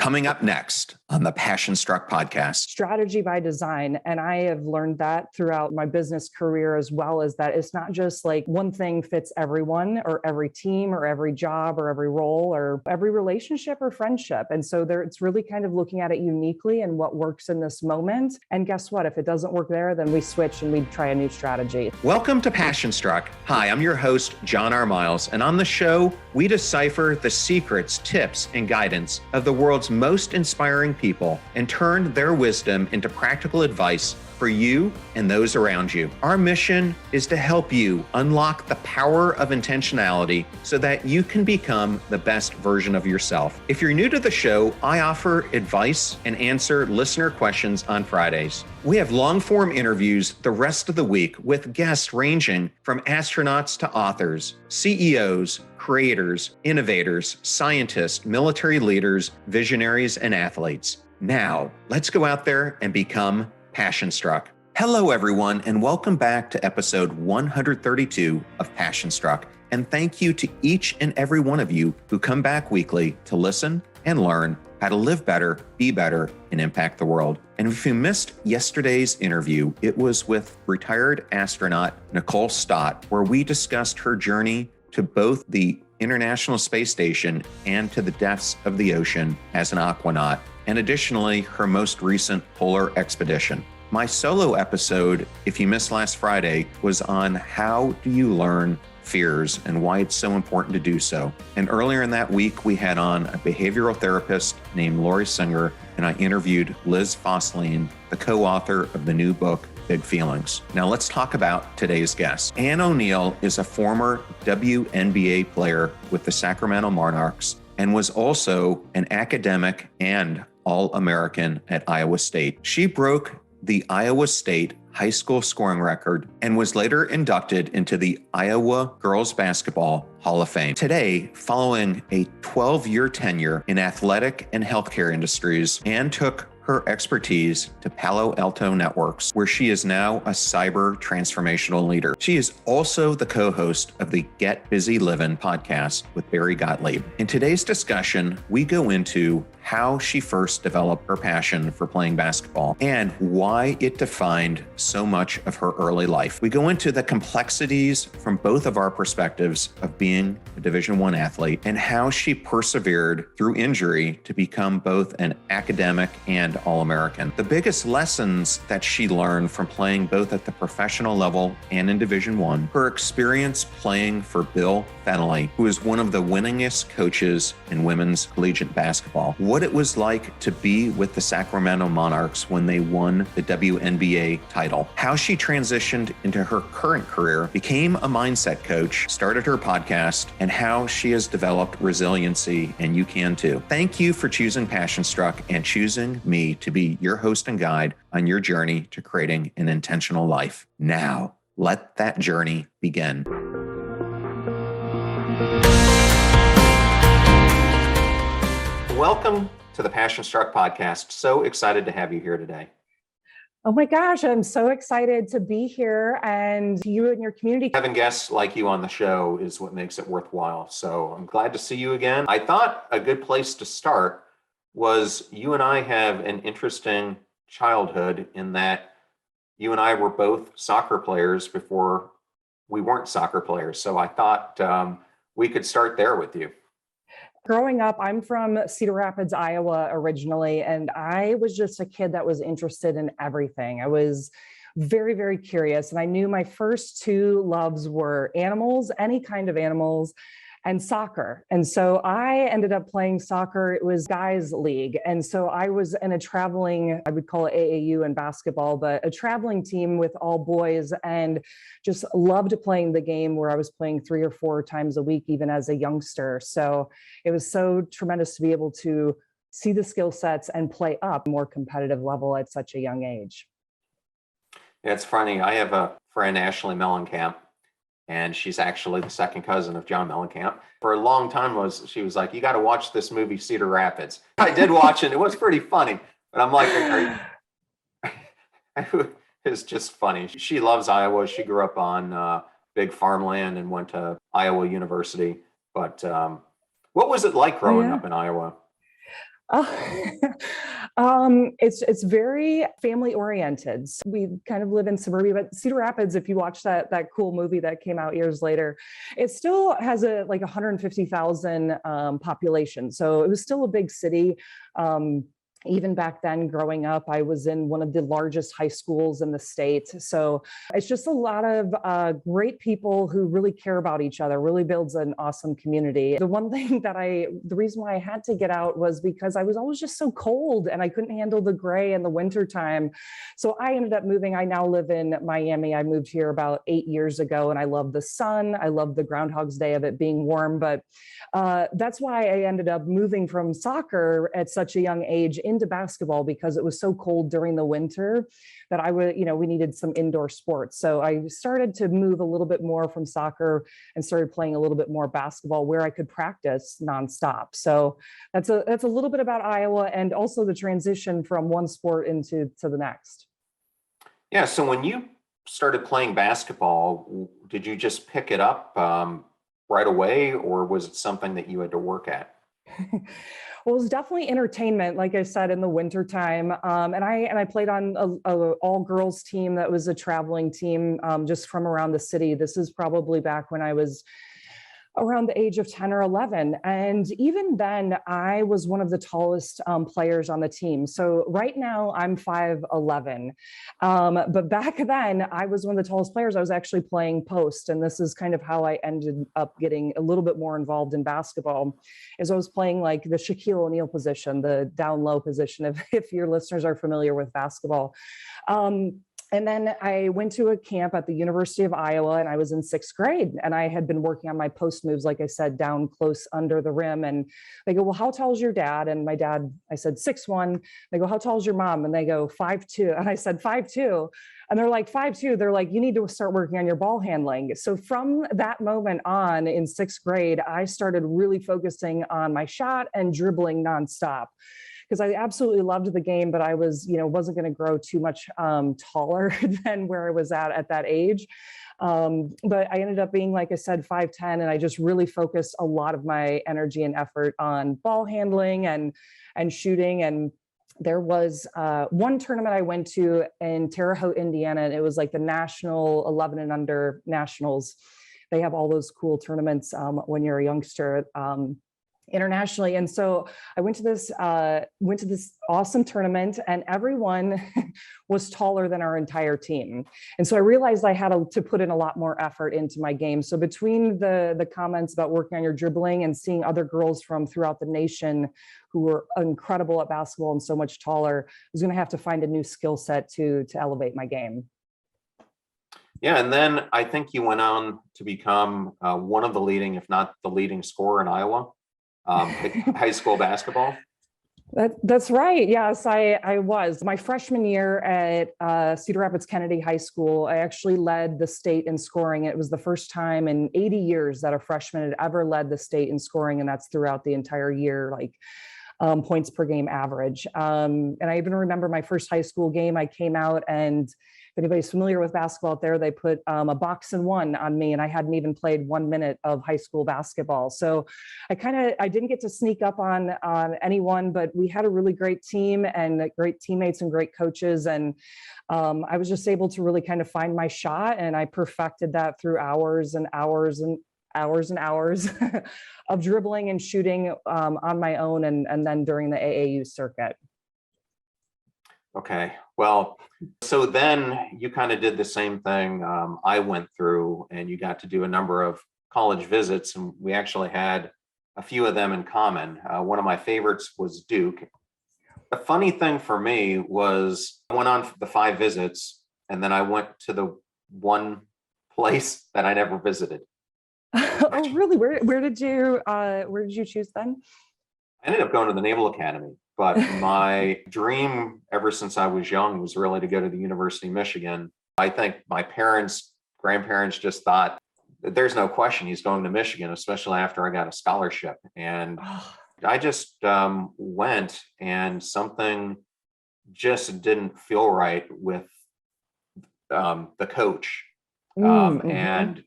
Coming up next on the Passion Struck podcast. Strategy by design. And I have learned that throughout my business career, as well as that it's not just like one thing fits everyone or every team or every job or every role or every relationship or friendship. And so it's really kind of looking at it uniquely and what works in this moment. And guess what? If it doesn't work there, then we switch and we try a new strategy. Welcome to Passion Struck. Hi, I'm your host, John R. Miles. And on the show, we decipher the secrets, tips, and guidance of the world's most inspiring people and turn their wisdom into practical advice for you and those around you. Our mission is to help you unlock the power of intentionality so that you can become the best version of yourself. If you're new to the show, I offer advice and answer listener questions on Fridays. We have long-form interviews the rest of the week with guests ranging from astronauts to authors, CEOs, creators, innovators, scientists, military leaders, visionaries, and athletes. Now, let's go out there and become Passion Struck. Hello, everyone, and welcome back to episode 132 of Passion Struck. And thank you to each and every one of you who come back weekly to listen and learn how to live better, be better, and impact the world. And if you missed yesterday's interview, it was with retired astronaut Nicole Stott, where we discussed her journey to both the International Space Station and to the depths of the ocean as an aquanaut, and additionally, her most recent polar expedition. My solo episode, if you missed last Friday, was on how do you learn fears and why it's so important to do so. And earlier in that week, we had on a behavioral therapist named Lori Singer, and I interviewed Liz Fosseline, the co-author of the new book, Big Feelings. Now let's talk about today's guest. Ann O'Neill is a former WNBA player with the Sacramento Monarchs and was also an academic and All-American at Iowa State. She broke the Iowa State high school scoring record and was later inducted into the Iowa Girls Basketball Hall of Fame. Today, following a 12-year tenure in athletic and healthcare industries, Ann took her expertise to Palo Alto Networks, where she is now a cyber transformational leader. She is also the co-host of the Get Busy Livin podcast with Barry Gottlieb. In today's discussion, we go into how she first developed her passion for playing basketball and why it defined so much of her early life. We go into the complexities from both of our perspectives of being a Division I athlete and how she persevered through injury to become both an academic and All-American. The biggest lessons that she learned from playing both at the professional level and in Division I, her experience playing for Bill Fennelly, who is one of the winningest coaches in women's collegiate basketball, what it was like to be with the Sacramento Monarchs when they won the WNBA title, how she transitioned into her current career, became a mindset coach, started her podcast, and how she has developed resiliency, and you can too. Thank you for choosing Passion Struck and choosing me to be your host and guide on your journey to creating an intentional life. Now, let that journey begin. Welcome to the Passion Struck podcast. So excited to have you here today. Oh my gosh, I'm so excited to be here and you and your community. Having guests like you on the show is what makes it worthwhile. So I'm glad to see you again. I thought a good place to start was you and I have an interesting childhood in that you and I were both soccer players before we weren't soccer players. So I thought we could start there with you. Growing up, I'm from Cedar Rapids, Iowa originally, and I was just a kid that was interested in everything. I was very, very curious, and I knew my first two loves were animals, any kind of animals, and soccer. And so I ended up playing soccer. It was guys league. And so I was in a traveling, I would call it AAU in basketball, but a traveling team with all boys, and just loved playing the game where I was playing 3 or 4 times a week, even as a youngster. So it was so tremendous to be able to see the skill sets and play up a more competitive level at such a young age. Yeah, it's funny. I have a friend, Ashley Mellencamp, and she's actually the second cousin of John Mellencamp. For a long time, she was like, you got to watch this movie, Cedar Rapids. I did watch it. It was pretty funny. But I'm like, it's just funny. She loves Iowa. She grew up on big farmland and went to Iowa University. But what was it like growing up in Iowa? Uh, it's very family oriented. So we kind of live in suburbia, but Cedar Rapids, if you watch that cool movie that came out years later, it still has a like 150,000 population. So it was still a big city. Even back then, growing up, I was in one of the largest high schools in the state. So it's just a lot of great people who really care about each other, really builds an awesome community. The one thing the reason why I had to get out was because I was always just so cold and I couldn't handle the gray in the winter time. So I ended up moving. I now live in Miami. I moved here about 8 years ago and I love the sun. I love the Groundhog's Day of it being warm, but that's why I ended up moving from soccer at such a young age into basketball, because it was so cold during the winter that we needed some indoor sports. So I started to move a little bit more from soccer and started playing a little bit more basketball where I could practice nonstop. So that's a little bit about Iowa and also the transition from one sport to the next. Yeah. So when you started playing basketball, did you just pick it up right away, or was it something that you had to work at? Well, it was definitely entertainment, like I said, in the winter time. And I played on a all girls team that was a traveling team just from around the city. This is probably back when I was around the age of 10 or 11. And even then, I was one of the tallest players on the team. So right now I'm 5'11". But back then I was one of the tallest players. I was actually playing post. And this is kind of how I ended up getting a little bit more involved in basketball, as I was playing like the Shaquille O'Neal position, the down low position, if your listeners are familiar with basketball. And then I went to a camp at the University of Iowa and I was in 6th grade and I had been working on my post moves, like I said, down close under the rim. And they go, well, how tall is your dad? And my dad, I said, 6'1". They go, how tall is your mom? And they go, 5'2". And I said, 5'2". And they're like, 5'2". They're like, you need to start working on your ball handling. So from that moment on in 6th grade, I started really focusing on my shot and dribbling nonstop, because I absolutely loved the game, but I wasn't going to grow too much taller than where I was at that age. But I ended up being, like I said, 5'10", and I just really focused a lot of my energy and effort on ball handling and shooting. And there was one tournament I went to in Terre Haute, Indiana, and it was like the national 11 and under nationals. They have all those cool tournaments when you're a youngster. Internationally. And so I went to this awesome tournament and everyone was taller than our entire team. And so I realized I had to put in a lot more effort into my game. So between the comments about working on your dribbling and seeing other girls from throughout the nation who were incredible at basketball and so much taller, I was going to have to find a new skill set to elevate my game. Yeah, and then I think you went on to become one of the leading, if not the leading scorer in Iowa. High school basketball? That's right. Yes, I was. My freshman year at Cedar Rapids Kennedy High School, I actually led the state in scoring. It was the first time in 80 years that a freshman had ever led the state in scoring, and that's throughout the entire year, like points per game average. And I even remember my first high school game. I came out, and if anybody's familiar with basketball out there, they put a box and one on me, and I hadn't even played 1 minute of high school basketball. So I didn't get to sneak up on anyone, but we had a really great team and great teammates and great coaches. And I was just able to really kind of find my shot, and I perfected that through hours and hours and hours and hours of dribbling and shooting on my own, and then during the AAU circuit. Okay, well, so then you kind of did the same thing I went through, and you got to do a number of college visits, and we actually had a few of them in common. One of my favorites was Duke. The funny thing for me was I went on the 5 visits, and then I went to the one place that I never visited. Oh, really? Where did you choose then? I ended up going to the Naval Academy, but my dream ever since I was young was really to go to the University of Michigan. I think my grandparents just thought that there's no question he's going to Michigan, especially after I got a scholarship. And I just went, and something just didn't feel right with the coach. And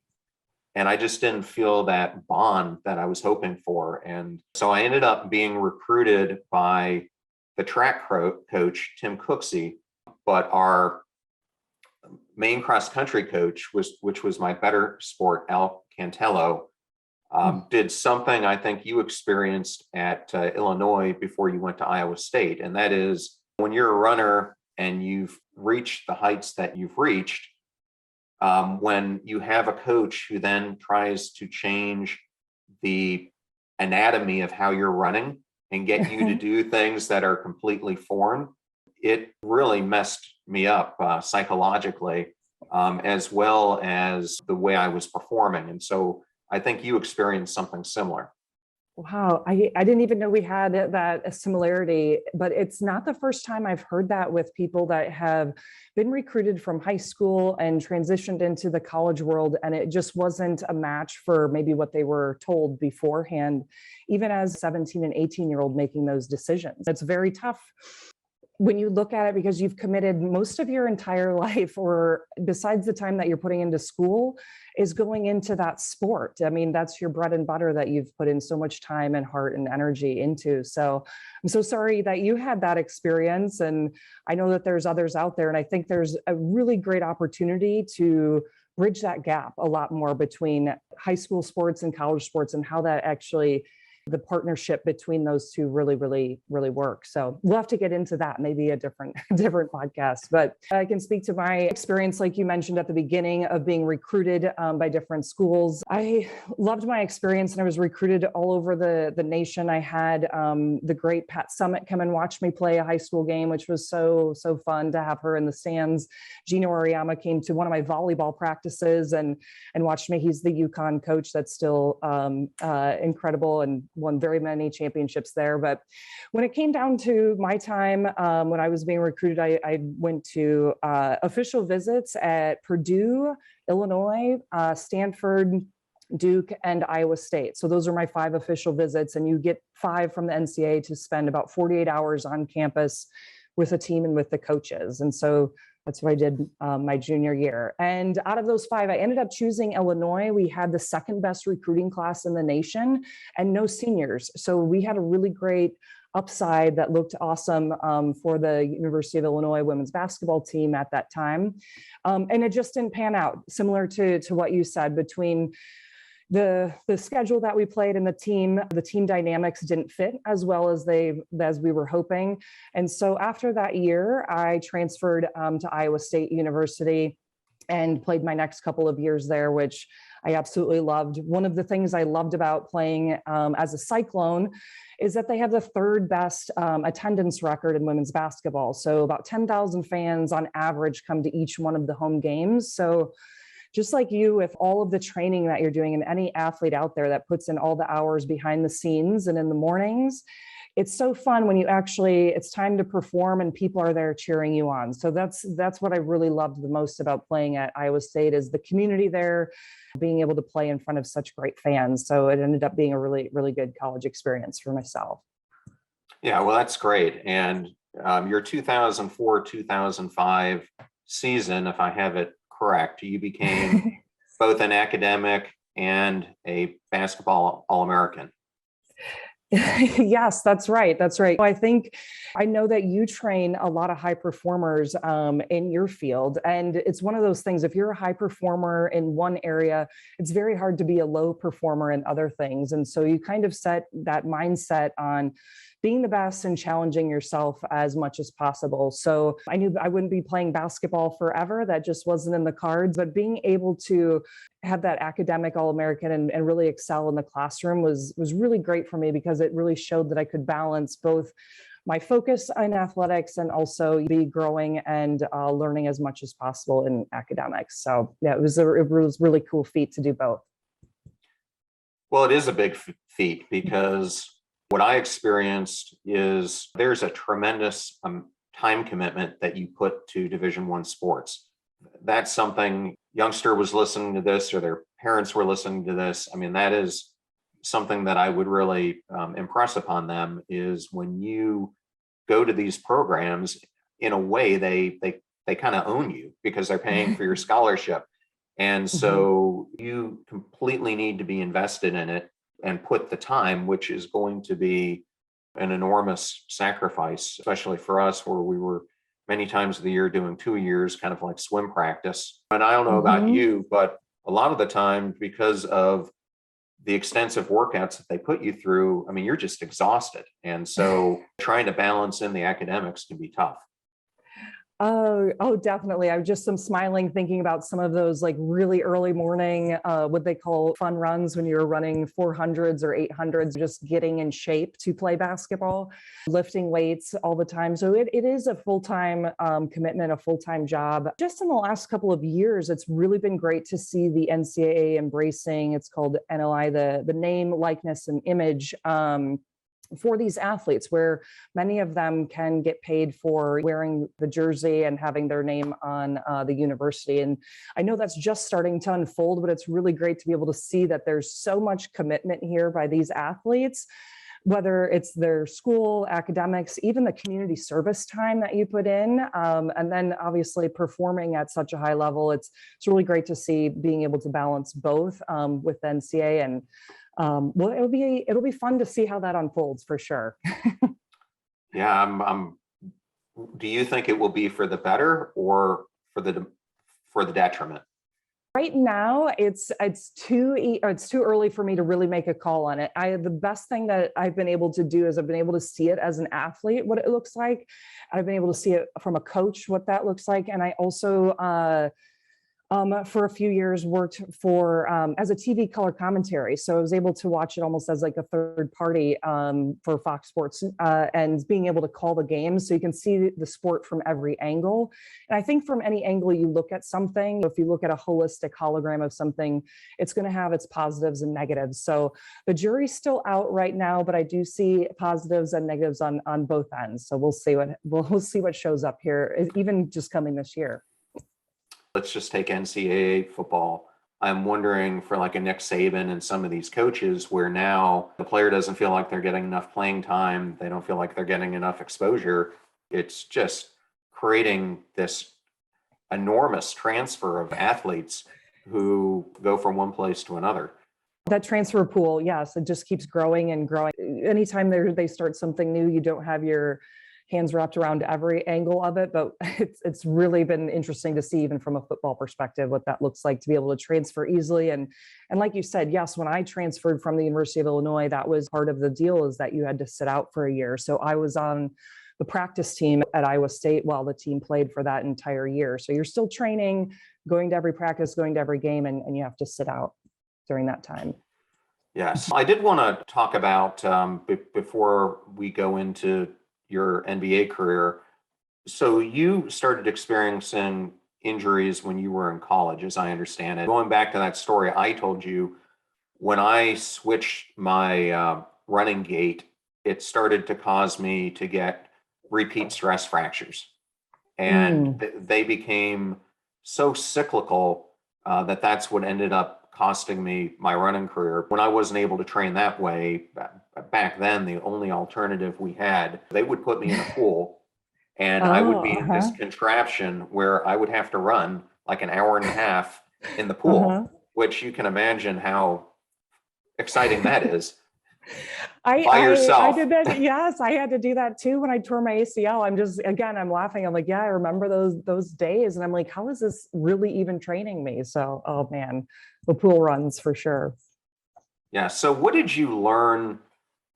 And I just didn't feel that bond that I was hoping for. And so I ended up being recruited by the track coach, Tim Cooksey, but our main cross country coach, which was my better sport, Al Cantello, did something I think you experienced at Illinois before you went to Iowa State. And that is, when you're a runner and you've reached the heights that you've reached, when you have a coach who then tries to change the anatomy of how you're running and get you to do things that are completely foreign, it really messed me up psychologically, as well as the way I was performing. And so I think you experienced something similar. Wow, I didn't even know we had that similarity, but it's not the first time I've heard that with people that have been recruited from high school and transitioned into the college world, and it just wasn't a match for maybe what they were told beforehand, even as 17 and 18-year-old making those decisions. It's very tough when you look at it, because you've committed most of your entire life, or besides the time that you're putting into school, is going into that sport. I mean, that's your bread and butter that you've put in so much time and heart and energy into. So I'm so sorry that you had that experience. And I know that there's others out there. And I think there's a really great opportunity to bridge that gap a lot more between high school sports and college sports, and how that actually, the partnership between those two really works. So we'll have to get into that, maybe a different podcast. But I can speak to my experience, like you mentioned at the beginning, of being recruited by different schools. I loved my experience, and I was recruited all over the nation. I had the great Pat Summit come and watch me play a high school game, which was so fun to have her in the stands. Gino Ariyama came to one of my volleyball practices and watched me. He's the UConn coach that's still incredible, and won very many championships there. But when it came down to my time, when I was being recruited, I went to official visits at Purdue, Illinois, Stanford, Duke, and Iowa State. So those are my 5 official visits, and you get 5 from the NCAA to spend about 48 hours on campus with a team and with the coaches. And so that's what I did my junior year. And out of those 5, I ended up choosing Illinois. We had the second best recruiting class in the nation and no seniors. So we had a really great upside that looked awesome for the University of Illinois women's basketball team at that time. And it just didn't pan out, similar to what you said, between the schedule that we played and the team dynamics didn't fit as well as we were hoping. And so after that year, I transferred to Iowa State University and played my next couple of years there, which I absolutely loved. One of the things I loved about playing as a Cyclone is that they have the 3rd best attendance record in women's basketball. So about 10,000 fans on average come to each one of the home games. So just like you, with all of the training that you're doing, and any athlete out there that puts in all the hours behind the scenes and in the mornings, it's so fun when it's time to perform and people are there cheering you on. So that's what I really loved the most about playing at Iowa State, is the community there, being able to play in front of such great fans. So it ended up being a really good college experience for myself. Yeah, well, that's great. And your 2004-2005 season, if I have it correct, you became both an academic and a basketball All-American. Yes, that's right. I know that you train a lot of high performers in your field. And it's one of those things, if you're a high performer in one area, it's very hard to be a low performer in other things. And so you kind of set that mindset on being the best and challenging yourself as much as possible. So I knew I wouldn't be playing basketball forever. That just wasn't in the cards. But being able to have that academic All-American and really excel in the classroom was really great for me, because it really showed that I could balance both my focus on athletics and also be growing and learning as much as possible in academics. So yeah, it was really cool feat to do both. Well, it is a big feat, because what I experienced is there's a tremendous time commitment that you put to Division I sports. That's something, youngster was listening to this, or their parents were listening to this. I mean, that is something that I would really impress upon them, is when you go to these programs, in a way, they kind of own you, because they're paying for your scholarship. And so you completely need to be invested in it and put the time, which is going to be an enormous sacrifice, especially for us, where we were many times of the year doing 2 years, kind of like swim practice. And I don't know about you, but a lot of the time, because of the extensive workouts that they put you through, I mean, you're just exhausted. And so trying to balance in the academics can be tough. Oh, definitely. I'm smiling thinking about some of those like really early morning, what they call fun runs when you're running 400s or 800s, just getting in shape to play basketball, lifting weights all the time. So it is a full-time commitment, a full-time job. Just in the last couple of years, it's really been great to see the NCAA embracing, it's called NLI, the name, likeness, and image for these athletes, where many of them can get paid for wearing the jersey and having their name on the university. And I know that's just starting to unfold, but it's really great to be able to see that there's so much commitment here by these athletes, whether it's their school, academics, even the community service time that you put in, and then obviously performing at such a high level. It's really great to see being able to balance both with the NCAA. And well, it'll be fun to see how that unfolds for sure. Yeah, do you think it will be for the better or for the detriment? Right now, it's too early for me to really make a call on it. The best thing that I've been able to do is I've been able to see it as an athlete, what it looks like. I've been able to see it from a coach, what that looks like. And I also for a few years worked for as a TV color commentary. So I was able to watch it almost as like a third party for Fox Sports and being able to call the games. So you can see the sport from every angle. And I think from any angle you look at something, if you look at a holistic hologram of something, it's going to have its positives and negatives. So the jury's still out right now, but I do see positives and negatives on both ends. So we'll see what shows up here, even just coming this year. Let's just take NCAA football. I'm wondering for like a Nick Saban and some of these coaches where now the player doesn't feel like they're getting enough playing time. They don't feel like they're getting enough exposure. It's just creating this enormous transfer of athletes who go from one place to another. That transfer pool, yes, it just keeps growing and growing. Anytime they start something new, you don't have your hands wrapped around every angle of it, but it's really been interesting to see, even from a football perspective, what that looks like to be able to transfer easily. And like you said, yes, when I transferred from the University of Illinois, that was part of the deal, is that you had to sit out for a year. So I was on the practice team at Iowa State while the team played for that entire year. So you're still training, going to every practice, going to every game, and you have to sit out during that time. Yes, I did want to talk about before we go into your NBA career. So you started experiencing injuries when you were in college, as I understand it. Going back to that story I told you, when I switched my running gait, it started to cause me to get repeat stress fractures. And they became so cyclical that's what ended up costing me my running career. When I wasn't able to train that way, back then, the only alternative we had, they would put me in a pool and I would be in this contraption where I would have to run like an hour and a half in the pool, which you can imagine how exciting that is. By yourself. I did that. Yes, I had to do that too when I tore my ACL. I'm laughing. I'm like, yeah, I remember those days. And I'm like, how is this really even training me? So, oh man, the pool runs for sure. Yeah. So what did you learn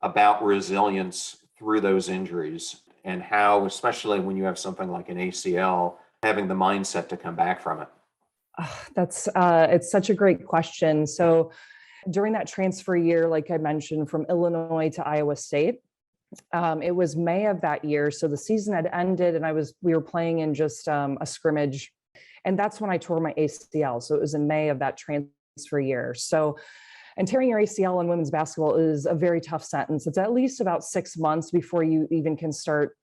about resilience through those injuries, and how, especially when you have something like an ACL, having the mindset to come back from it? It's such a great question. So during that transfer year, like I mentioned, from Illinois to Iowa State, it was May of that year. So the season had ended and we were playing in just a scrimmage. And that's when I tore my ACL. So it was in May of that transfer year. So, and tearing your ACL in women's basketball is a very tough sentence. It's at least about 6 months before you even can start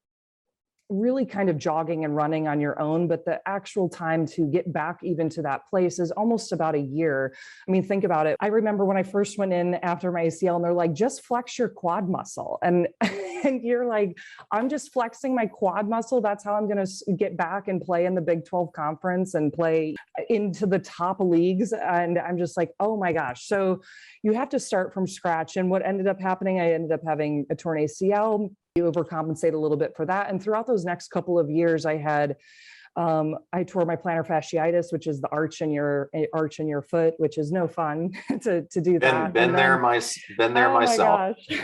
really kind of jogging and running on your own, but the actual time to get back even to that place is almost about a year. I mean, think about it. I remember when I first went in after my ACL and they're like, just flex your quad muscle. And, and you're like, I'm just flexing my quad muscle. That's how I'm going to get back and play in the Big 12 conference and play into the top leagues. And I'm just like, oh my gosh. So you have to start from scratch. And what ended up happening, I ended up having a torn ACL. You overcompensate a little bit for that. And throughout those next couple of years, I tore my plantar fasciitis, which is the arch in your foot, which is no fun to do that. Been there myself. Gosh.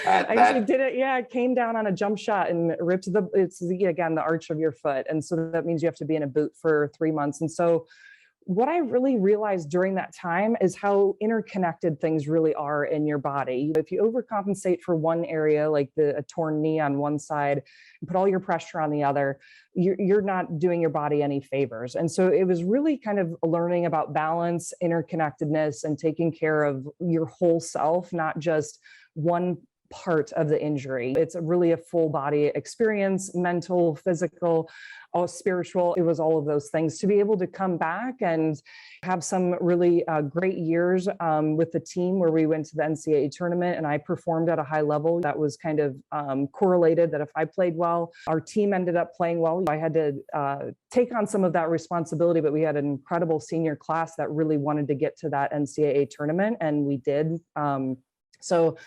I actually did it. Yeah, it came down on a jump shot and ripped the arch of your foot. And so that means you have to be in a boot for 3 months. And so what I really realized during that time is how interconnected things really are in your body. If you overcompensate for one area, like a torn knee on one side, and put all your pressure on the other, you're not doing your body any favors. And so it was really kind of learning about balance, interconnectedness, and taking care of your whole self, not just one part of the injury. It's really a full body experience, mental, physical, spiritual. It was all of those things to be able to come back and have some really great years with the team where we went to the NCAA tournament and I performed at a high level. That was kind of correlated that if I played well, our team ended up playing well. I had to take on some of that responsibility, but we had an incredible senior class that really wanted to get to that NCAA tournament, and we did. So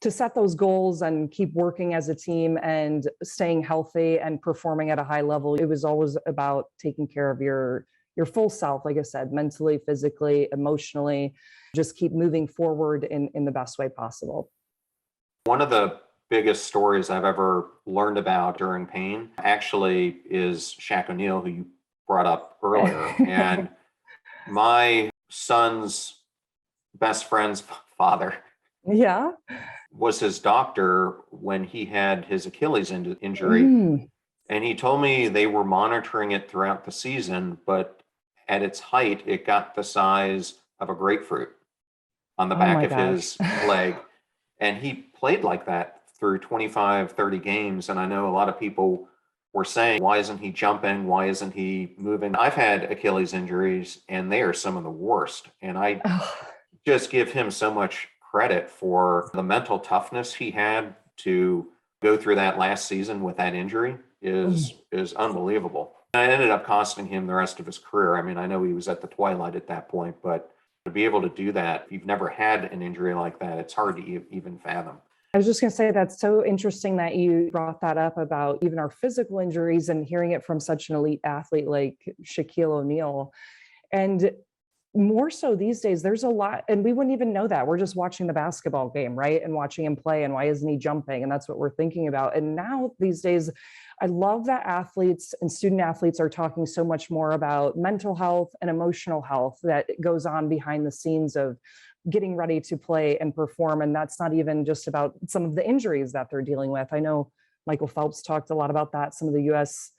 to set those goals and keep working as a team and staying healthy and performing at a high level, it was always about taking care of your full self, like I said, mentally, physically, emotionally, just keep moving forward in the best way possible. One of the biggest stories I've ever learned about during pain actually is Shaq O'Neal, who you brought up earlier. And my son's best friend's father was his doctor when he had his Achilles injury. And he told me they were monitoring it throughout the season, but at its height, it got the size of a grapefruit on the back of his leg. And he played like that through 25, 30 games. And I know a lot of people were saying, why isn't he jumping? Why isn't he moving? I've had Achilles injuries and they are some of the worst. And I just give him so much credit for the mental toughness he had to go through that last season with that injury is unbelievable. And it ended up costing him the rest of his career. I mean, I know he was at the twilight at that point, but to be able to do that, if you've never had an injury like that, it's hard to even fathom. I was just going to say, that's so interesting that you brought that up about even our physical injuries and hearing it from such an elite athlete like Shaquille O'Neal. And more so these days, there's a lot, and we wouldn't even know that. We're just watching the basketball game, right? And watching him play, and why isn't he jumping? And that's what we're thinking about. And now these days, I love that athletes and student athletes are talking so much more about mental health and emotional health that goes on behind the scenes of getting ready to play and perform. And that's not even just about some of the injuries that they're dealing with. I know Michael Phelps talked a lot about that. Some of the U.S.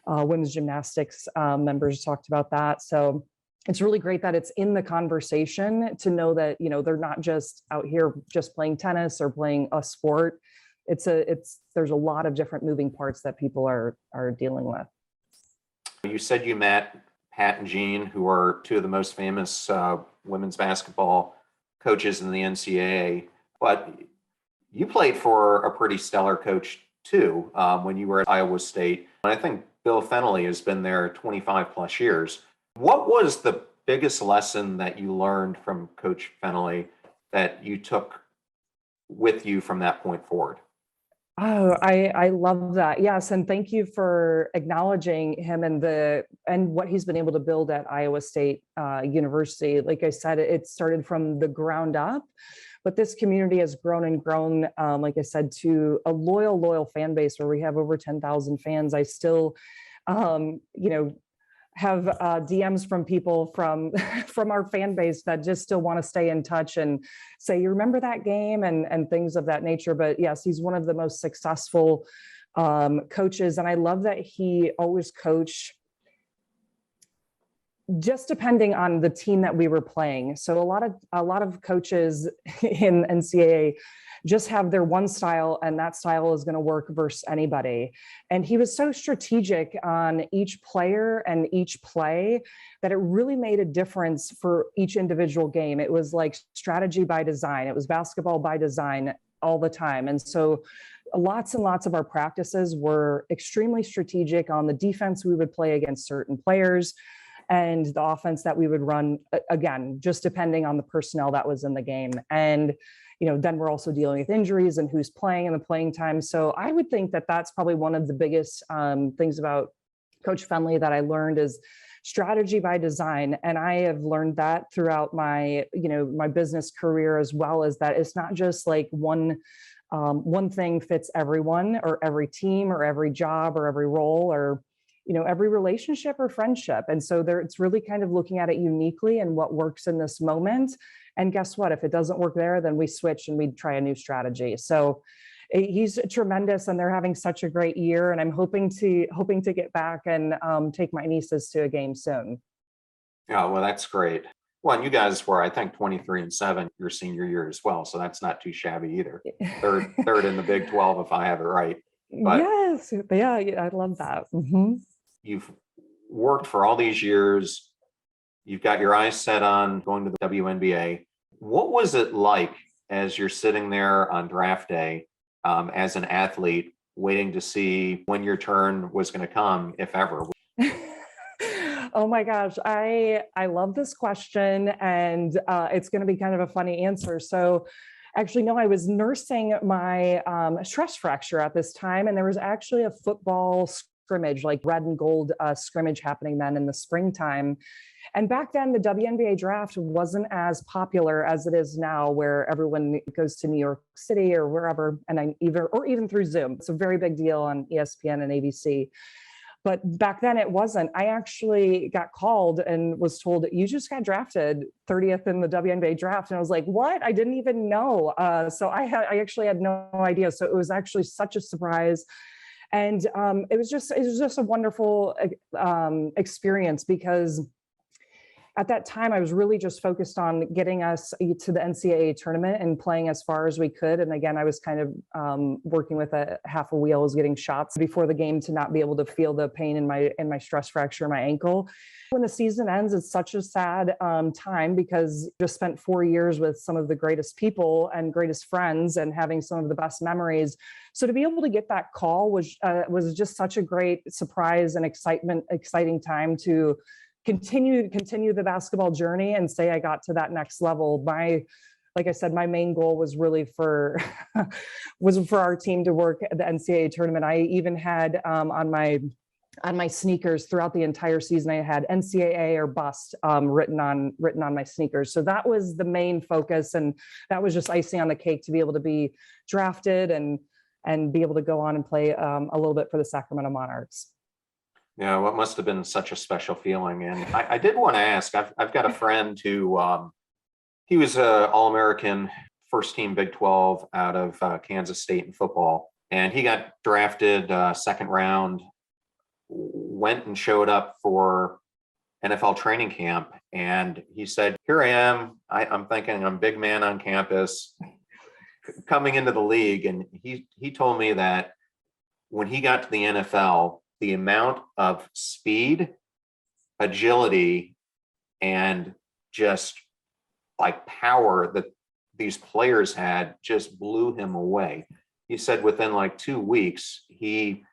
Women's gymnastics members talked about that. So it's really great that it's in the conversation to know that, they're not just out here just playing tennis or playing a sport. There's a lot of different moving parts that people are dealing with. You said you met Pat and Jean, who are two of the most famous women's basketball coaches in the NCAA, but you played for a pretty stellar coach too when you were at Iowa State. And I think Bill Fennelly has been there 25 plus years. What was the biggest lesson that you learned from Coach Fennelly that you took with you from that point forward? Oh, I love that. Yes. And thank you for acknowledging him and what he's been able to build at Iowa State University. Like I said, it started from the ground up, but this community has grown and grown, like I said, to a loyal fan base where we have over 10,000 fans. I still, have DMs from people from our fan base that just still want to stay in touch and say, you remember that game and things of that nature. But yes, he's one of the most successful coaches. And I love that he always coached just depending on the team that we were playing. So a lot of coaches in NCAA just have their one style and that style is going to work versus anybody. And he was so strategic on each player and each play that it really made a difference for each individual game. It was like strategy by design. It was basketball by design all the time. And so lots and lots of our practices were extremely strategic on the defense we would play against certain players and the offense that we would run, again, just depending on the personnel that was in the game. And, then we're also dealing with injuries and who's playing and the playing time. So I would think that that's probably one of the biggest things about Coach Fennelly that I learned is strategy by design. And I have learned that throughout my, my business career, as well as that it's not just like one thing fits everyone or every team or every job or every role or, every relationship or friendship. And so it's really kind of looking at it uniquely and what works in this moment. And guess what? If it doesn't work there, then we switch and we try a new strategy. So he's tremendous and they're having such a great year. And I'm hoping to get back and take my nieces to a game soon. Yeah, well, that's great. Well, and you guys were, I think, 23-7 your senior year as well. So that's not too shabby either. Third in the Big 12, if I have it right. But yes. Yeah, I love that. Mm-hmm. You've worked for all these years. You've got your eyes set on going to the WNBA. What was it like as you're sitting there on draft day as an athlete, waiting to see when your turn was going to come, if ever? Oh my gosh, I love this question, and it's going to be kind of a funny answer. So actually, no, I was nursing my stress fracture at this time, and there was actually a football scrimmage, like red and gold scrimmage happening then in the springtime. And back then, the WNBA draft wasn't as popular as it is now, where everyone goes to New York City or wherever, and even through Zoom. It's a very big deal on ESPN and ABC. But back then it wasn't. I actually got called and was told, you just got drafted 30th in the WNBA draft. And I was like, what? I didn't even know. So I actually had no idea. So it was actually such a surprise. And it was just a wonderful experience, because at that time, I was really just focused on getting us to the NCAA tournament and playing as far as we could. And again, I was kind of working with a half a wheel, I was getting shots before the game to not be able to feel the pain in my stress fracture in my ankle. When the season ends, it's such a sad time, because I just spent 4 years with some of the greatest people and greatest friends and having some of the best memories. So to be able to get that call was just such a great surprise and exciting time to continue the basketball journey and say I got to that next level. Like I said, my main goal was really for our team to work at the NCAA tournament. I even had on my sneakers throughout the entire season, I had NCAA or bust written on my sneakers. So that was the main focus, and that was just icing on the cake to be able to be drafted and be able to go on and play a little bit for the Sacramento Monarchs. Yeah, what must have been such a special feeling. And I did want to ask, I've got a friend who, he was an All-American first team Big 12 out of Kansas State in football. And he got drafted second round, went and showed up for NFL training camp. And he said, here I am, I'm thinking I'm big man on campus coming into the league. And he told me that when he got to the NFL, the amount of speed, agility, and just like power that these players had just blew him away. He said within like 2 weeks, he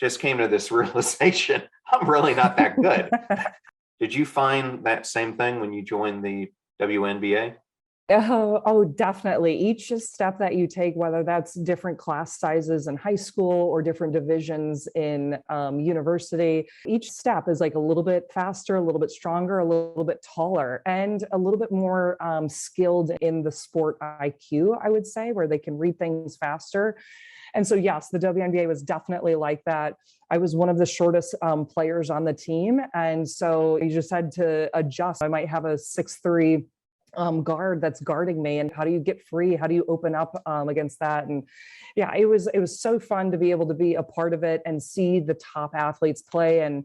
just came to this realization, I'm really not that good. Did you find that same thing when you joined the WNBA? Oh, definitely. Each step that you take, whether that's different class sizes in high school or different divisions in university, each step is like a little bit faster, a little bit stronger, a little bit taller, and a little bit more skilled in the sport IQ, I would say, where they can read things faster. And so, yes, the WNBA was definitely like that. I was one of the shortest players on the team. And so you just had to adjust. I might have a 6'3" guard that's guarding me, and how do you get free? How do you open up against that? And yeah, it was so fun to be able to be a part of it and see the top athletes play. And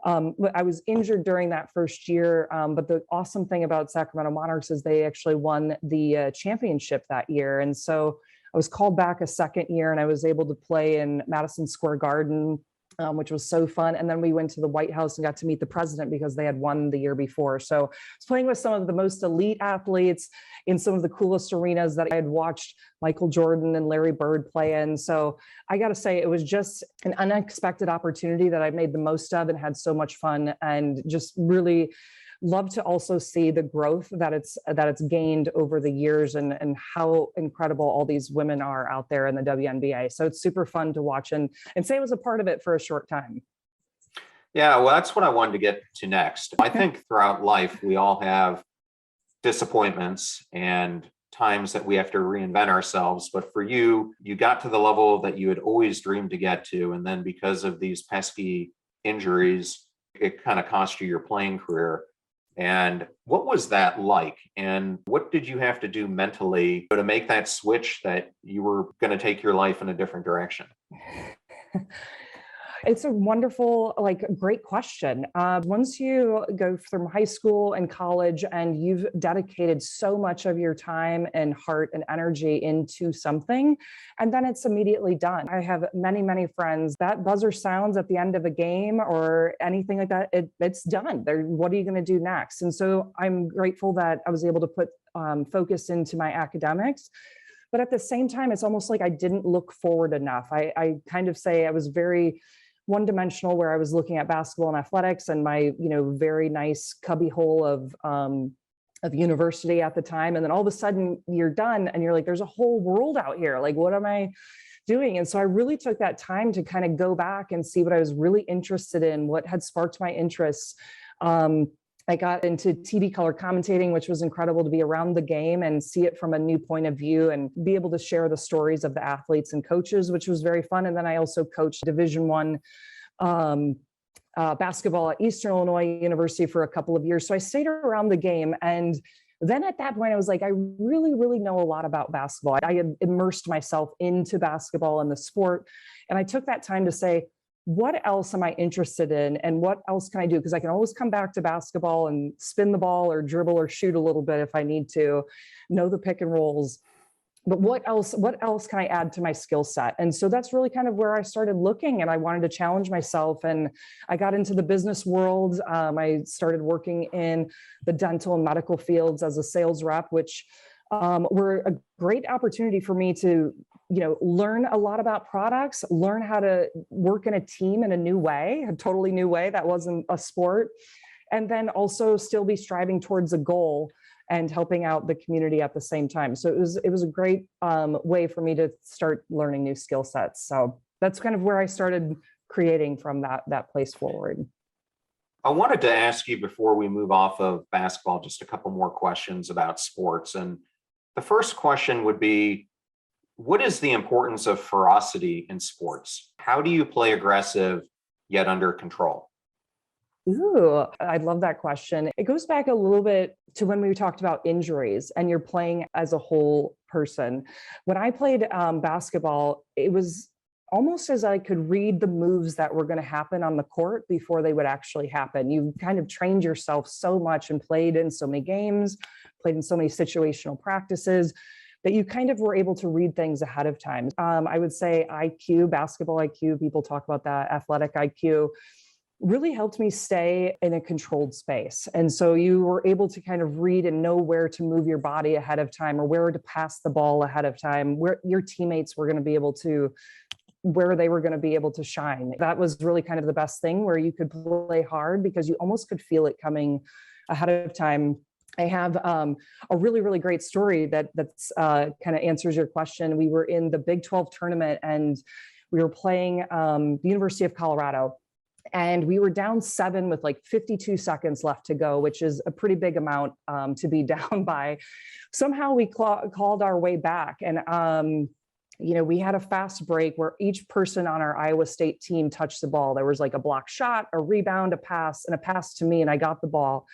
I was injured during that first year, but the awesome thing about Sacramento Monarchs is they actually won the championship that year. And so I was called back a second year and I was able to play in Madison Square Garden, which was so fun. And then we went to the White House and got to meet the president because they had won the year before. So I was playing with some of the most elite athletes in some of the coolest arenas that I had watched Michael Jordan and Larry Bird play in. So I got to say, it was just an unexpected opportunity that I made the most of and had so much fun, and just really love to also see the growth that it's gained over the years, and how incredible all these women are out there in the WNBA. So it's super fun to watch and say I was a part of it for a short time. Yeah, well, that's what I wanted to get to next. I think throughout life, we all have disappointments and times that we have to reinvent ourselves. But for you, you got to the level that you had always dreamed to get to. And then because of these pesky injuries, it kind of cost you your playing career. And what was that like? And what did you have to do mentally to make that switch that you were going to take your life in a different direction? It's a wonderful, great question. Once you go from high school and college and you've dedicated so much of your time and heart and energy into something, and then it's immediately done. I have many, many friends that buzzer sounds at the end of a game or anything like that. It's done. What are you going to do next? And so I'm grateful that I was able to put focus into my academics. But at the same time, it's almost like I didn't look forward enough. I kind of say I was very one-dimensional, where I was looking at basketball and athletics and my, very nice cubbyhole of university at the time. And then all of a sudden you're done and you're like, there's a whole world out here. Like, what am I doing? And so I really took that time to kind of go back and see what I was really interested in, what had sparked my interests. I got into TV color commentating, which was incredible to be around the game and see it from a new point of view and be able to share the stories of the athletes and coaches, which was very fun. And then I also coached Division I basketball at Eastern Illinois University for a couple of years. So I stayed around the game. And then at that point, I was like, I really, really know a lot about basketball. I had immersed myself into basketball and the sport. And I took that time to say, what else am I interested in and what else can I do? Because I can always come back to basketball and spin the ball or dribble or shoot a little bit if I need to, know the pick and rolls. But what else can I add to my skill set? And so that's really kind of where I started looking, and I wanted to challenge myself. And I got into the business world. I started working in the dental and medical fields as a sales rep, which were a great opportunity for me to learn a lot about products, learn how to work in a team in a new way, a totally new way that wasn't a sport, and then also still be striving towards a goal and helping out the community at the same time. So it was a great way for me to start learning new skill sets. So that's kind of where I started creating from that place forward. I wanted to ask you, before we move off of basketball, just a couple more questions about sports. And the first question would be, what is the importance of ferocity in sports? How do you play aggressive yet under control? Ooh, I love that question. It goes back a little bit to when we talked about injuries and you're playing as a whole person. When I played basketball, it was almost as I could read the moves that were going to happen on the court before they would actually happen. You kind of trained yourself so much and played in so many games, played in so many situational practices, that you kind of were able to read things ahead of time. I would say IQ, basketball IQ, people talk about that, athletic IQ, really helped me stay in a controlled space. And so you were able to kind of read and know where to move your body ahead of time, or where to pass the ball ahead of time, where your teammates were going to be able to, where they were going to be able to shine. That was really kind of the best thing, where you could play hard because you almost could feel it coming ahead of time. I have a really, really great story that's kind of answers your question. We were in the Big 12 tournament and we were playing the University of Colorado, and we were down 7 with like 52 seconds left to go, which is a pretty big amount to be down by. Somehow we called our way back, and we had a fast break where each person on our Iowa State team touched the ball. There was like a block shot, a rebound, a pass, and a pass to me, and I got the ball.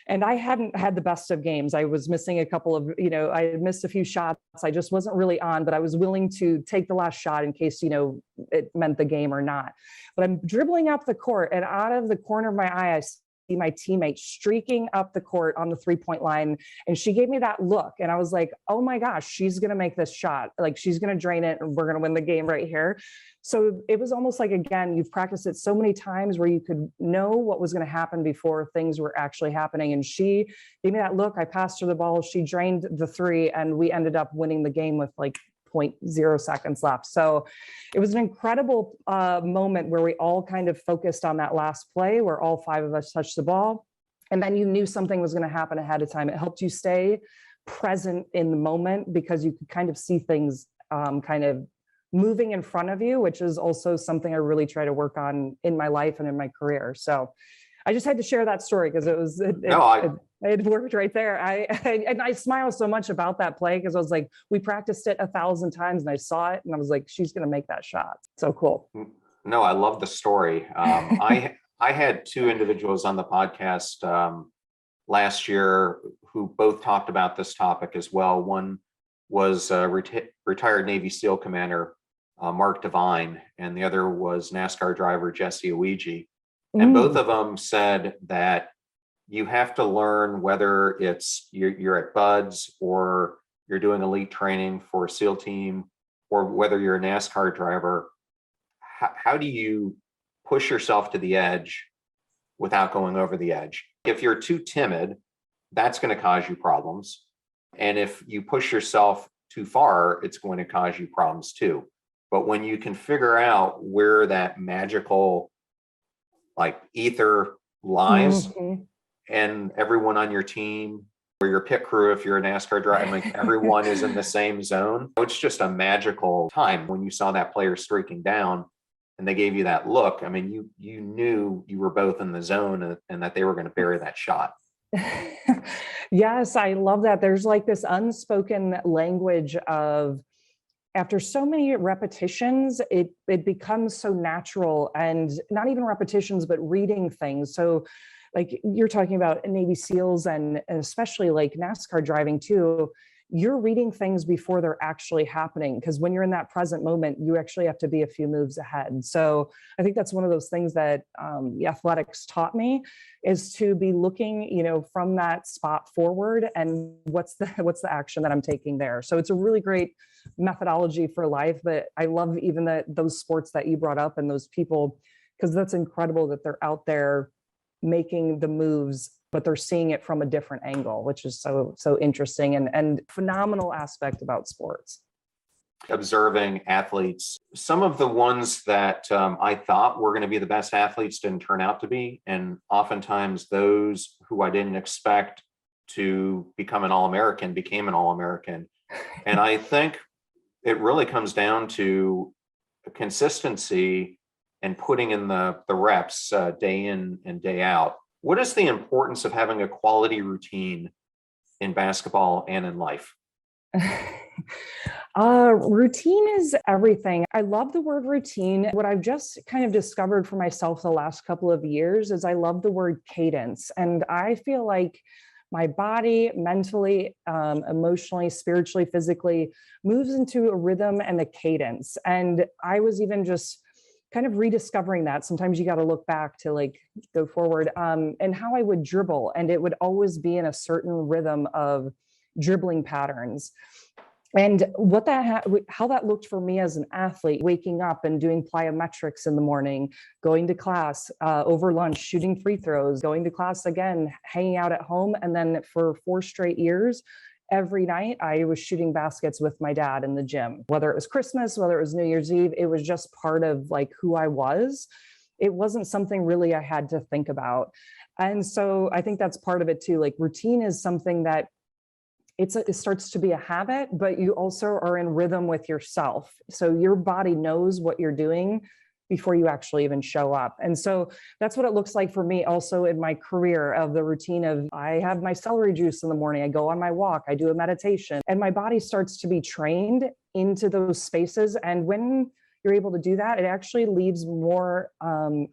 And I hadn't had the best of games. I was missing a couple of, I had missed a few shots. I just wasn't really on, but I was willing to take the last shot in case, it meant the game or not. But I'm dribbling up the court, and out of the corner of my eye, I my teammate streaking up the court on the 3-point line. And she gave me that look. And I was like, oh my gosh, she's going to make this shot. Like, she's going to drain it and we're going to win the game right here. So it was almost like, again, you've practiced it so many times where you could know what was going to happen before things were actually happening. And she gave me that look. I passed her the ball. She drained the three and we ended up winning the game with like 0.0 seconds left. So it was an incredible moment where we all kind of focused on that last play where all 5 of us touched the ball. And then you knew something was going to happen ahead of time. It helped you stay present in the moment because you could kind of see things kind of moving in front of you, which is also something I really try to work on in my life and in my career. So I just had to share that story because it worked right there. I smile so much about that play because I was like, we practiced it 1,000 times and I saw it and I was like, she's going to make that shot. So cool. No, I love the story. I had 2 individuals on the podcast last year who both talked about this topic as well. One was retired Navy SEAL commander Mark Devine, and the other was NASCAR driver Jesse Ouija. And both of them said that you have to learn, whether it's you're at Buds or you're doing elite training for a SEAL team, or whether you're a NASCAR driver, how do you push yourself to the edge without going over the edge? If you're too timid, that's going to cause you problems. And if you push yourself too far, it's going to cause you problems too. But when you can figure out where that magical like ether lies, and everyone on your team or your pit crew, if you're a NASCAR driver, like everyone is in the same zone. It's just a magical time when you saw that player streaking down and they gave you that look. I mean, you knew you were both in the zone and that they were going to bury that shot. Yes, I love that. There's like this unspoken language of, after so many repetitions, it becomes so natural, and not even repetitions, but reading things. So like you're talking about Navy SEALs and especially like NASCAR driving too, you're reading things before they're actually happening. Because when you're in that present moment, you actually have to be a few moves ahead. So I think that's one of those things that the athletics taught me, is to be looking, from that spot forward and what's the action that I'm taking there. So it's a really great methodology for life. But I love even those sports that you brought up and those people, because that's incredible that they're out there making the moves, but they're seeing it from a different angle, which is so interesting and phenomenal aspect about sports. Observing athletes, some of the ones that I thought were going to be the best athletes didn't turn out to be. And oftentimes those who I didn't expect to become an All-American became an All-American. And I think it really comes down to consistency and putting in the reps day in and day out. What is the importance of having a quality routine in basketball and in life? Routine is everything. I love the word routine. What I've just kind of discovered for myself the last couple of years is I love the word cadence. And I feel like my body mentally, emotionally, spiritually, physically moves into a rhythm and a cadence. And I was even just kind of rediscovering that. Sometimes you got to look back to like go forward, and how I would dribble, and it would always be in a certain rhythm of dribbling patterns. And how that looked for me as an athlete, waking up and doing plyometrics in the morning, going to class, over lunch, shooting free throws, going to class again, hanging out at home. And then for 4 straight years, every night I was shooting baskets with my dad in the gym, whether it was Christmas, whether it was New Year's Eve. It was just part of like who I was. It wasn't something really I had to think about. And so I think that's part of it too. Like routine is something that it starts to be a habit, but you also are in rhythm with yourself. So your body knows what you're doing before you actually even show up. And so that's what it looks like for me also in my career, of the routine of, I have my celery juice in the morning, I go on my walk, I do a meditation, and my body starts to be trained into those spaces. And when you're able to do that, it actually leaves more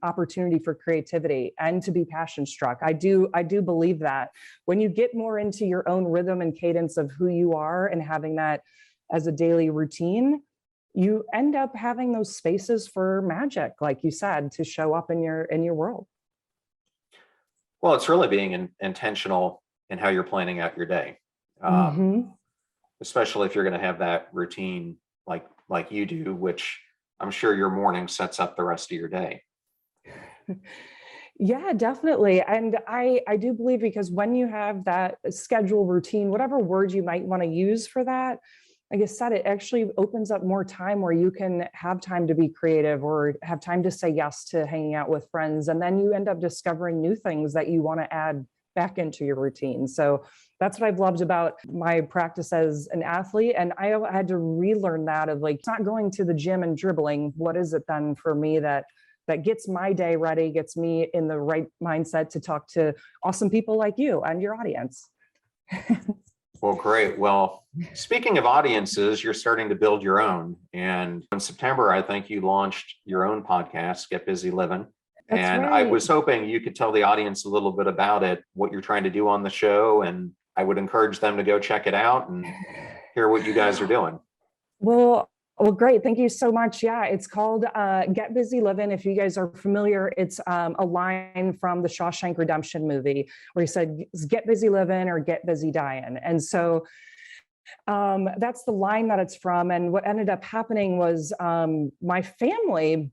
opportunity for creativity and to be passion struck. I do believe that when you get more into your own rhythm and cadence of who you are and having that as a daily routine, you end up having those spaces for magic, like you said, to show up in your world. Well, it's really being intentional in how you're planning out your day, Hmm. especially if you're going to have that routine like you do, which I'm sure your morning sets up the rest of your day. Yeah, definitely. And I do believe, because when you have that schedule routine, whatever word you might want to use for that, like I said, it actually opens up more time where you can have time to be creative or have time to say yes to hanging out with friends. And then you end up discovering new things that you want to add back into your routine. So that's what I've loved about my practice as an athlete. And I had to relearn that of like not going to the gym and dribbling. What is it then for me that gets my day ready, gets me in the right mindset to talk to awesome people like you and your audience? Well, great. Well, speaking of audiences, you're starting to build your own. And in September, I think you launched your own podcast, Get Busy Livin. That's And I right. was hoping you could tell the audience a little bit about it, what you're trying to do on the show. And I would encourage them to go check it out and hear what you guys are doing. Well, great. Thank you so much. Yeah, it's called Get Busy Livin. If you guys are familiar, it's a line from the Shawshank Redemption movie where he said, "Get busy living or get busy dying." And so that's the line that it's from. And what ended up happening was my family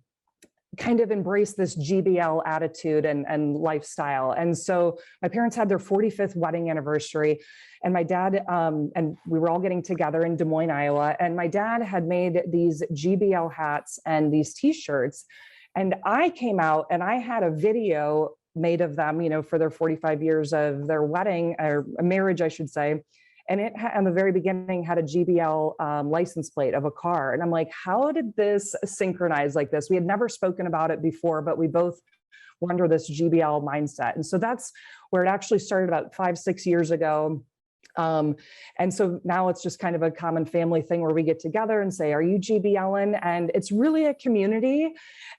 kind of embraced this GBL attitude and lifestyle. And so my parents had their 45th wedding anniversary, and my dad, and we were all getting together in Des Moines, Iowa, and my dad had made these GBL hats and these t-shirts. And I came out and I had a video made of them, for their 45 years of their wedding, or marriage, I should say. And it in the very beginning had a GBL license plate of a car. And I'm like, how did this synchronize like this? We had never spoken about it before, but we both were under this GBL mindset. And so that's where it actually started about 5-6 years ago. And so now it's just kind of a common family thing where we get together and say, "Are you GBLing?" And it's really a community.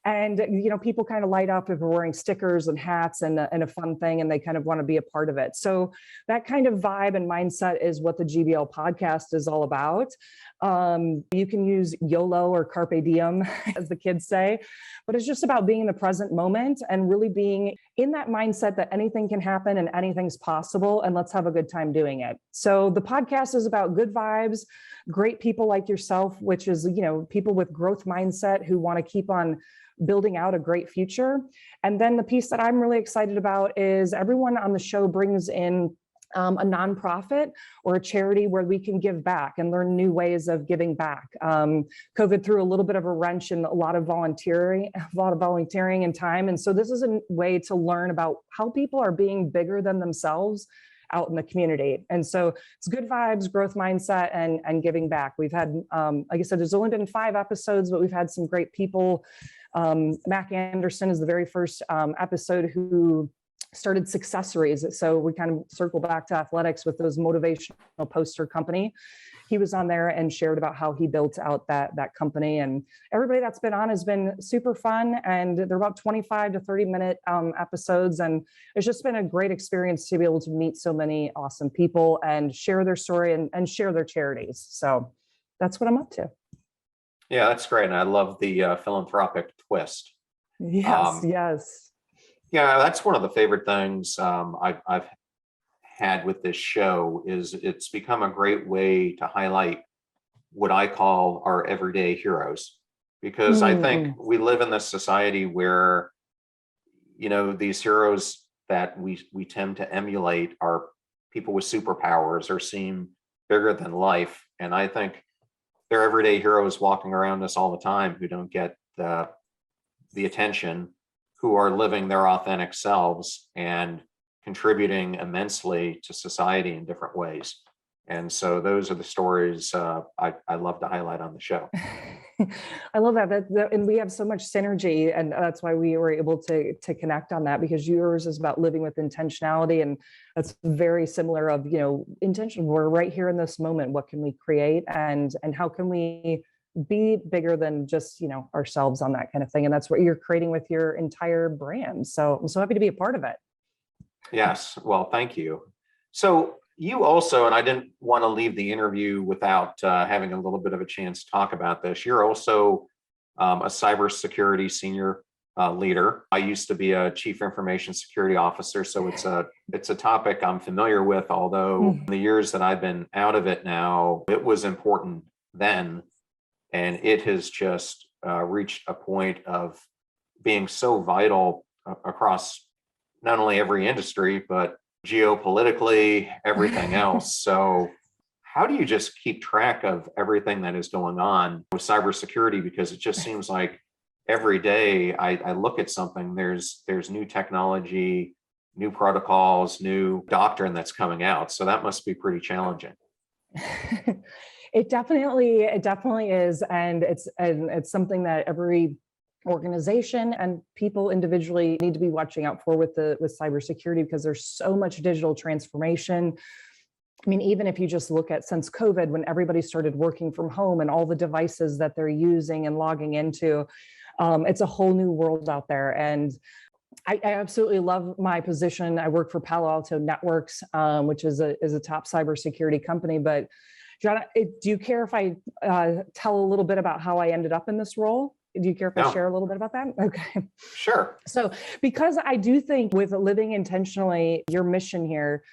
And, people kind of light up if we're wearing stickers and hats and a fun thing, and they kind of want to be a part of it. So that kind of vibe and mindset is what the GBL podcast is all about. You can use YOLO or Carpe Diem, as the kids say, but it's just about being in the present moment and really being in that mindset that anything can happen and anything's possible, and let's have a good time doing it. So the podcast is about good vibes, great people like yourself, which is, people with growth mindset who want to keep on building out a great future. And then the piece that I'm really excited about is everyone on the show brings in a nonprofit or a charity where we can give back and learn new ways of giving back. COVID threw a little bit of a wrench in a lot of volunteering and time. And so this is a way to learn about how people are being bigger than themselves out in the community. And so it's good vibes, growth mindset, and giving back. We've had, like I said, there's only been 5 episodes, but we've had some great people. Mac Anderson is the very first episode who started Successories. So we kind of circle back to athletics with those motivational poster company. He was on there and shared about how he built out that company. And everybody that's been on has been super fun. And they're about 25 to 30-minute episodes. And it's just been a great experience to be able to meet so many awesome people and share their story and share their charities. So that's what I'm up to. Yeah, that's great. And I love the philanthropic twist. Yes, yes. Yeah, that's one of the favorite things I've had with this show is it's become a great way to highlight what I call our everyday heroes, because I think we live in this society where, these heroes that we tend to emulate are people with superpowers or seem bigger than life. And I think they're everyday heroes walking around us all the time who don't get the attention, who are living their authentic selves and contributing immensely to society in different ways. And so those are the stories I love to highlight on the show. I love that. And we have so much synergy, and that's why we were able to connect on that, because yours is about living with intentionality, and that's very similar of, intention. We're right here in this moment. What can we create, and how can we be bigger than just, ourselves on that kind of thing? And that's what you're creating with your entire brand. So I'm so happy to be a part of it. Yes. Well, thank you. So you also, and I didn't want to leave the interview without having a little bit of a chance to talk about this. You're also a cybersecurity senior leader. I used to be a chief information security officer, so it's a topic I'm familiar with, although in the years that I've been out of it now, it was important then, and it has just reached a point of being so vital across not only every industry, but geopolitically, everything else. So how do you just keep track of everything that is going on with cybersecurity? Because it just seems like every day I look at something, there's new technology, new protocols, new doctrine that's coming out. So that must be pretty challenging. It definitely is. And it's something that every organization and people individually need to be watching out for with cybersecurity, because there's so much digital transformation. I mean, even if you just look at since COVID, when everybody started working from home and all the devices that they're using and logging into, it's a whole new world out there. And I absolutely love my position. I work for Palo Alto Networks, which is a top cybersecurity company. But John, do you care if I tell a little bit about how I ended up in this role? Do you care if I share a little bit about that? Okay. Sure. So, because I do think with living intentionally, your mission here,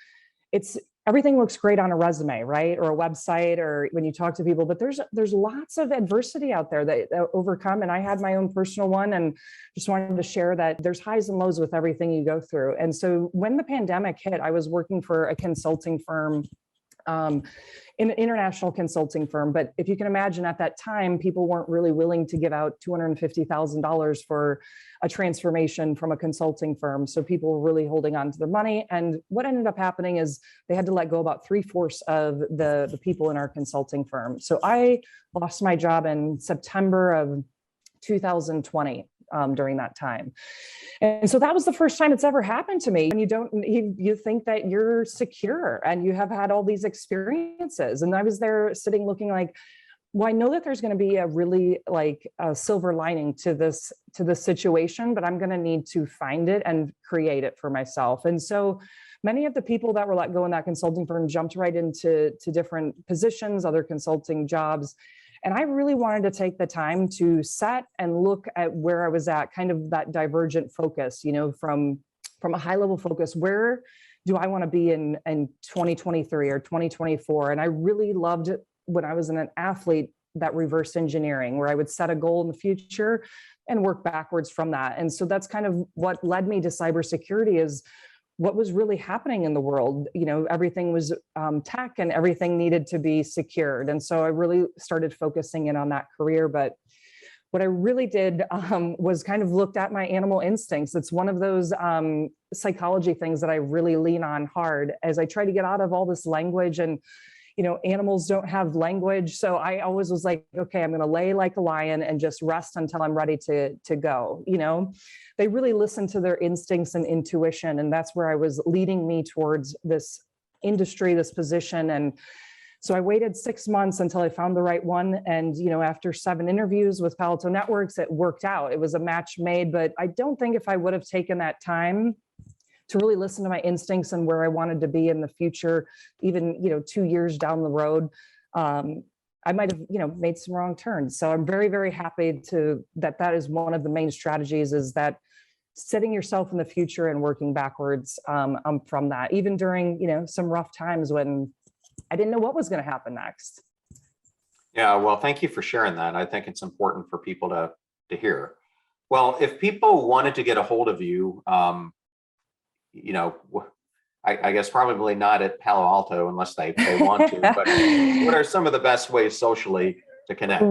everything looks great on a resume, right? Or a website, or when you talk to people, but there's lots of adversity out there that overcome. And I had my own personal one, and just wanted to share that there's highs and lows with everything you go through. And so when the pandemic hit, I was working for a consulting firm, in an international consulting firm. But if you can imagine, at that time, people weren't really willing to give out $250,000 for a transformation from a consulting firm. So people were really holding on to their money. And what ended up happening is they had to let go about 3/4 of the people in our consulting firm. So I lost my job in September of 2020. During that time. And so that was the first time it's ever happened to me. And you think that you're secure and you have had all these experiences. And I was there sitting looking like, well, I know that there's going to be a really a silver lining to this situation, but I'm going to need to find it and create it for myself. And so many of the people that were let go in that consulting firm jumped right into different positions, other consulting jobs. And I really wanted to take the time to set and look at where I was at, kind of that divergent focus, from a high level focus. Where do I want to be in 2023 or 2024? And I really loved it when I was an athlete, that reverse engineering, where I would set a goal in the future and work backwards from that. And so that's kind of what led me to cybersecurity, is what was really happening in the world. Everything was tech, and everything needed to be secured. And so I really started focusing in on that career. But what I really did was kind of looked at my animal instincts. It's one of those psychology things that I really lean on hard as I try to get out of all this language. And animals don't have language. So I always was like, okay, I'm going to lay like a lion and just rest until I'm ready to go. They really listen to their instincts and intuition. And that's where I was leading me towards this industry, this position. And so I waited 6 months until I found the right one. And, after 7 interviews with Palo Alto Networks, it worked out. It was a match made, but I don't think if I would have taken that time to really listen to my instincts and where I wanted to be in the future, even, 2 years down the road, I might have, made some wrong turns. So I'm very, very happy that is one of the main strategies, is that setting yourself in the future and working backwards from that, even during, some rough times when I didn't know what was going to happen next. Yeah, well, thank you for sharing that. I think it's important for people to hear. Well, if people wanted to get a hold of you, I guess probably not at Palo Alto unless they want to, but what are some of the best ways socially to connect?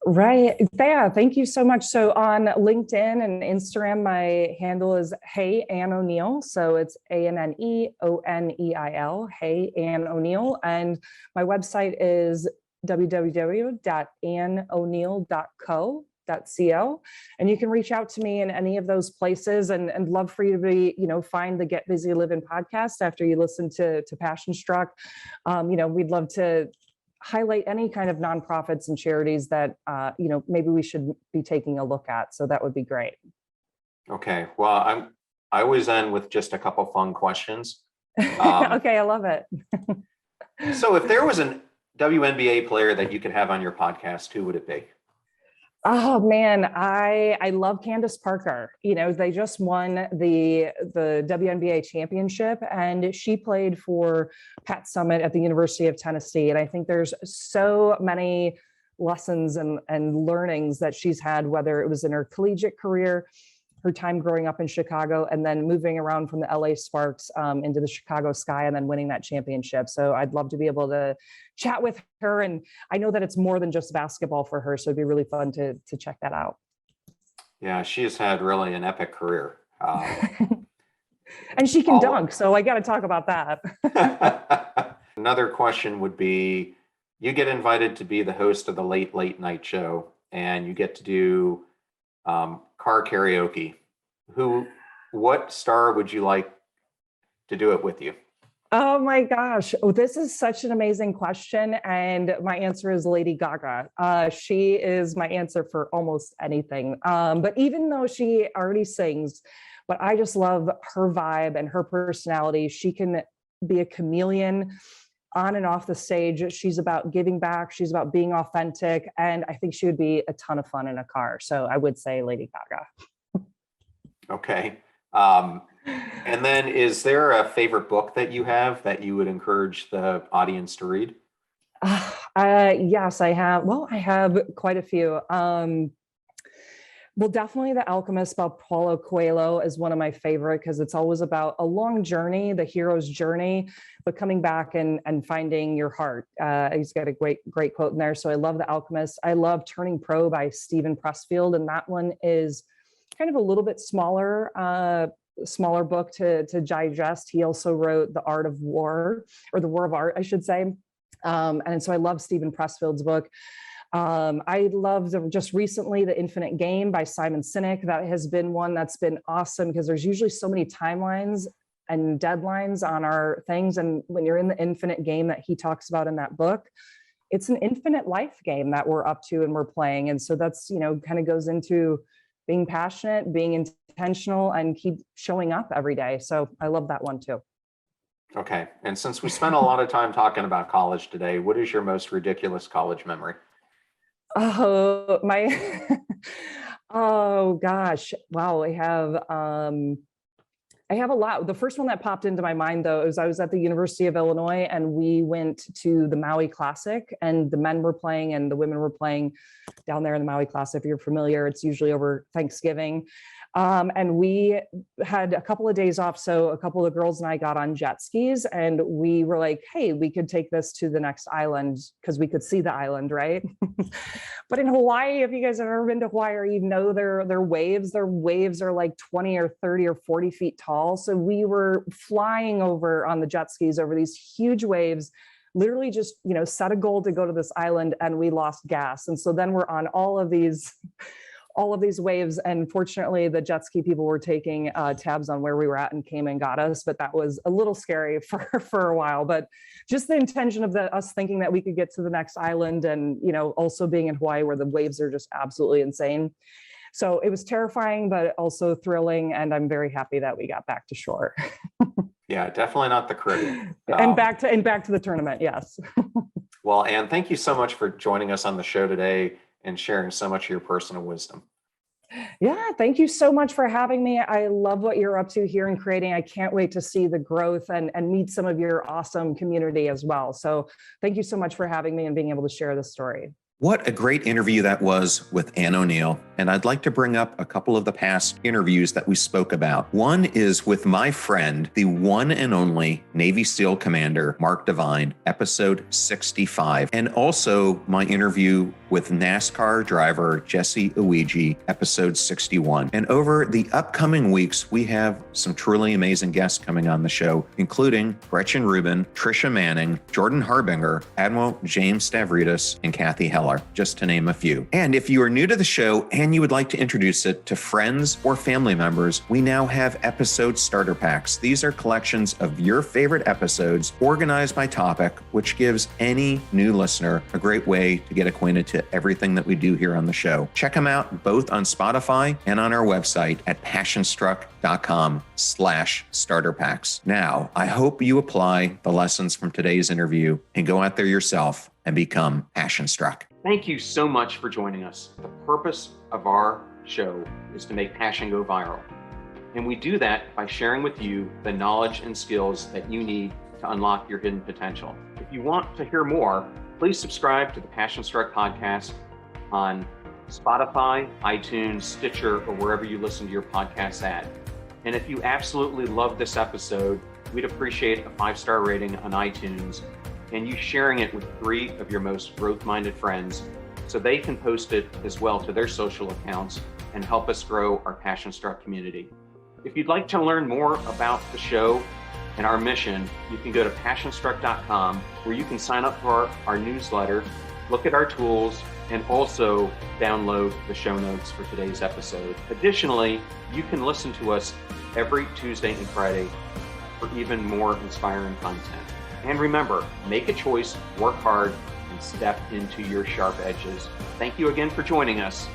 Right. Yeah. Thank you so much. So on LinkedIn and Instagram, my handle is Hey Ann O'Neill. So it's ANNEONEIL, Hey Ann O'Neill. And my website is www.annoneil.co. And you can reach out to me in any of those places, and love for you to find the Get Busy Livin podcast after you listen to Passion Struck. We'd love to highlight any kind of nonprofits and charities that, maybe we should be taking a look at. So that would be great. Okay. Well, I always end with just a couple fun questions. Okay. I love it. So if there was an WNBA player that you could have on your podcast, who would it be? Oh man, I love Candace Parker. They just won the WNBA championship, and she played for Pat Summitt at the University of Tennessee. And I think there's so many lessons and learnings that she's had, whether it was in her collegiate career, her time growing up in Chicago, and then moving around from the LA Sparks into the Chicago Sky, and then winning that championship. So I'd love to be able to chat with her. And I know that it's more than just basketball for her. So it'd be really fun to check that out. Yeah, she has had really an epic career. And she can dunk. So I got to talk about that. Another question would be, you get invited to be the host of the late night show, and you get to do car karaoke. What star would you like to do it with you? Oh my gosh. Oh, this is such an amazing question. And my answer is Lady Gaga. She is my answer for almost anything. But even though she already sings, but I just love her vibe and her personality. She can be a chameleon on and off the stage. She's about giving back. She's about being authentic. And I think she would be a ton of fun in a car. So I would say Lady Gaga. Okay. And then is there a favorite book that you have that you would encourage the audience to read? Yes, I have. Well, I have quite a few. Well, definitely The Alchemist by Paulo Coelho is one of my favorite, because it's always about a long journey, the hero's journey, but coming back and finding your heart. He's got a great quote in there. So I love The Alchemist. I love Turning Pro by Stephen Pressfield. And that one is kind of a little bit smaller book to digest. He also wrote The Art of War, or The War of Art, I should say. And so I love Stephen Pressfield's book. I loved just recently The Infinite Game by Simon Sinek. That has been one that's been awesome, because there's usually so many timelines and deadlines on our things. And when you're in the infinite game that he talks about in that book, it's an infinite life game that we're up to and we're playing. And so that's, kind of goes into being passionate, being intentional, and keep showing up every day. So I love that one too. Okay. And since we spent a lot of time talking about college today, what is your most ridiculous college memory? Oh, oh gosh. Wow. I have a lot. The first one that popped into my mind, though, is I was at the University of Illinois, and we went to the Maui Classic, and the men were playing and the women were playing down there in the Maui Classic. If you're familiar, it's usually over Thanksgiving. And we had a couple of days off. So a couple of the girls and I got on jet skis, and we were like, hey, we could take this to the next island, because we could see the island, right? But in Hawaii, if you guys have ever been to Hawaii, or you know their waves are like 20 or 30 or 40 feet tall. So we were flying over on the jet skis over these huge waves, literally just, set a goal to go to this island, and we lost gas. And so then we're on all of these waves. And fortunately, the jet ski people were taking tabs on where we were at and came and got us. But that was a little scary for a while. But just the intention of us thinking that we could get to the next island, and, also being in Hawaii where the waves are just absolutely insane. So it was terrifying, but also thrilling. And I'm very happy that we got back to shore. Yeah, definitely not the Caribbean. And back to the tournament. Yes. Well, Anne, thank you so much for joining us on the show today and sharing so much of your personal wisdom. Yeah, thank you so much for having me. I love what you're up to here in creating. I can't wait to see the growth and meet some of your awesome community as well. So thank you so much for having me and being able to share this story. What a great interview that was with Anne O'Neill. And I'd like to bring up a couple of the past interviews that we spoke about. One is with my friend, the one and only Navy SEAL Commander, Mark Devine, episode 65. And also my interview with NASCAR driver Jesse Uigi, episode 61. And over the upcoming weeks, we have some truly amazing guests coming on the show, including Gretchen Rubin, Tricia Manning, Jordan Harbinger, Admiral James Stavridis, and Kathy Heller, just to name a few. And if you are new to the show and you would like to introduce it to friends or family members, we now have episode starter packs. These are collections of your favorite episodes organized by topic, which gives any new listener a great way to get acquainted to everything that we do here on the show. Check them out both on Spotify and on our website at passionstruck.com/starter packs. Now, I hope you apply the lessons from today's interview and go out there yourself and become passion struck. Thank you so much for joining us. The purpose of our show is to make passion go viral. And we do that by sharing with you the knowledge and skills that you need to unlock your hidden potential. If you want to hear more, please subscribe to the Passion Struck podcast on Spotify, iTunes, Stitcher, or wherever you listen to your podcasts at. And if you absolutely love this episode, we'd appreciate a 5-star rating on iTunes and you sharing it with 3 of your most growth-minded friends so they can post it as well to their social accounts and help us grow our Passion Struck community. If you'd like to learn more about the show and our mission, you can go to passionstruck.com where you can sign up for our newsletter, look at our tools, and also download the show notes for today's episode. Additionally, you can listen to us every Tuesday and Friday for even more inspiring content. And remember, make a choice, work hard, and step into your sharp edges. Thank you again for joining us.